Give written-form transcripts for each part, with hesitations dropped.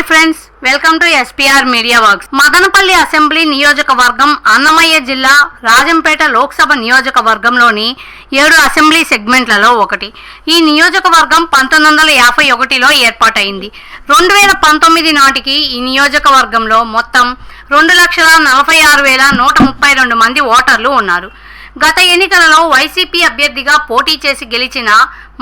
Hi friends, welcome to SPR media works. Madanapalle assembly నియోజకవర్గం అన్నమయ్య జిల్లా రాజంపేట లోక్సభ నియోజకవర్గంలోని 7 అసెంబ్లీ సెగ్మెంట్లలో ఒకటి. ఈ నియోజకవర్గం 1951లో ఏర్పాటైంది. 2019 నాటికి ఈ నియోజకవర్గంలో మొత్తం 2,46,132 మంది ఓటర్లు ఉన్నారు. గత ఎన్నికలలో వైసీపీ అభ్యర్థిగా పోటీ చేసి గెలిచిన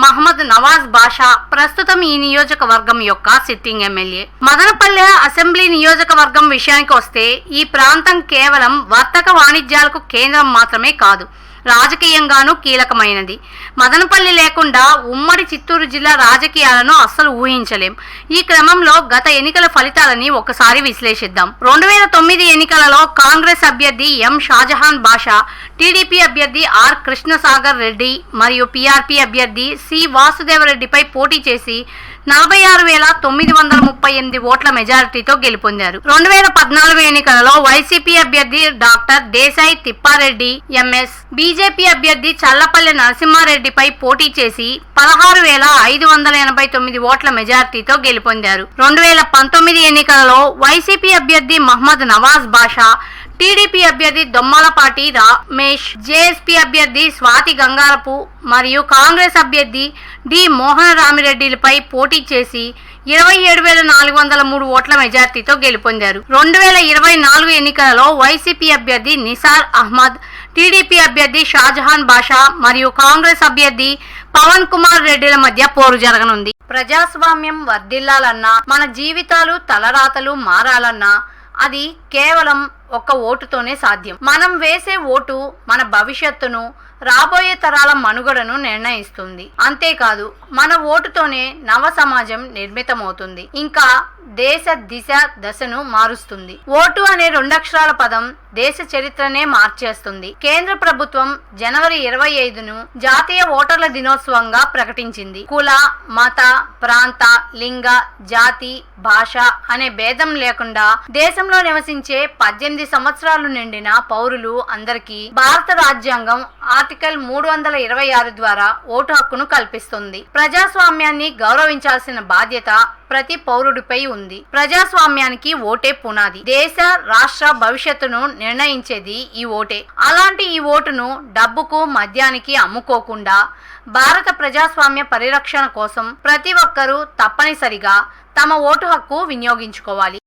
మహమ్మద్ నవాజ్ బాషా ప్రస్తుతం ఈ నియోజకవర్గం యొక్క సిట్టింగ్ ఎమ్మెల్యే. మదనపల్లె అసెంబ్లీ నియోజకవర్గం విషయానికి వస్తే ఈ ప్రాంతం కేవలం వర్తక వాణిజ్యాలకు కేంద్రం మాత్రమే కాదు, రాజకీయంగానూ కీలకమైనది. మదనపల్లి లేకుండా ఉమ్మడి చిత్తూరు జిల్లా రాజకీయాలను అస్సలు ఊహించలేం. ఈ క్రమంలో గత ఎన్నికల ఫలితాలని ఒకసారి విశ్లేషిద్దాం. 2009 ఎన్నికలలో కాంగ్రెస్ అభ్యర్థి ఎం షాజహాన్ బాషా, టీడీపీ అభ్యర్థి ఆర్ కృష్ణసాగర్ రెడ్డి మరియు పీఆర్పీ అభ్యర్థి సి వాసుదేవరెడ్డిపై పోటీ చేసి 46,938 ఓట్ల మెజారిటీతో గెలుపొందారు. 2014 ఎన్నికలలో వైసీపీ అభ్యర్థి doctor Desai Tippareddy MS, BJP అభ్యర్థి చల్లపల్లి నరసింహారెడ్డిపై పోటీ చేసి 16,589 ఓట్ల మెజారిటీతో గెలుపొందారు. 2019 ఎన్నికలలో వైసీపీ అభ్యర్థి మహమ్మద్ నవాజ్ బాషా, టీడీపీ అభ్యర్థి దొమ్మలపాటి రమేష్, జేఎస్పీ అభ్యర్థి స్వాతి గంగారపు మరియు కాంగ్రెస్ అభ్యర్థి డి మోహనరామిరెడ్డిలపై పోటీ చేసి 27,403 ఓట్ల మెజార్టీతో గెలుపొందారు. 2024 ఎన్నికలలో వైసీపీ అభ్యర్థి నిసార్ అహ్మద్, టీడీపీ అభ్యర్థి షాజహాన్ బాషా మరియు కాంగ్రెస్ అభ్యర్థి పవన్ కుమార్ రెడ్డిల మధ్య పోరు జరగనుంది. ప్రజాస్వామ్యం వర్ధిల్లాలన్నా, మన జీవితాలు తలరాతలు మారాలన్నా అది కేవలం ఒక్క ఓటుతోనే సాధ్యం. మనం వేసే ఓటు మన భవిష్యత్తును, రాబోయే తరాల మనుగడను నిర్ణయిస్తుంది. అంతేకాదు, మన ఓటుతోనే నవ సమాజం నిర్మితమవుతుంది, ఇంకా దేశ దిశ దశను మారుస్తుంది. ఓటు అనే 2 అక్షరాల పదం దేశ చరిత్రనే మార్చేస్తుంది. కేంద్ర ప్రభుత్వం జనవరి 25ను జాతీయ ఓటర్ల దినోత్సవంగా ప్రకటించింది. కుల, మత, ప్రాంత, లింగ, జాతి, భాష అనే భేదం లేకుండా దేశంలో నివసించే 18 సంవత్సరాలు నిండిన పౌరులు అందరికీ భారత రాజ్యాంగం ఆర్టికల్ 326 ద్వారా ఓటు హక్కును కల్పిస్తుంది. ప్రజాస్వామ్యాన్ని గౌరవించాల్సిన బాధ్యత ప్రతి పౌరుడిపై ఉంది. ప్రజాస్వామ్యానికి ఓటే పునాది. దేశ, రాష్ట్ర భవిష్యత్తును నిర్ణయించేది ఈ ఓటే. అలాంటి ఈ ఓటును డబ్బుకు, మద్యానికి అమ్ముకోకుండా భారత ప్రజాస్వామ్య పరిరక్షణ కోసం ప్రతి ఒక్కరూ తప్పనిసరిగా తమ ఓటు హక్కు వినియోగించుకోవాలి.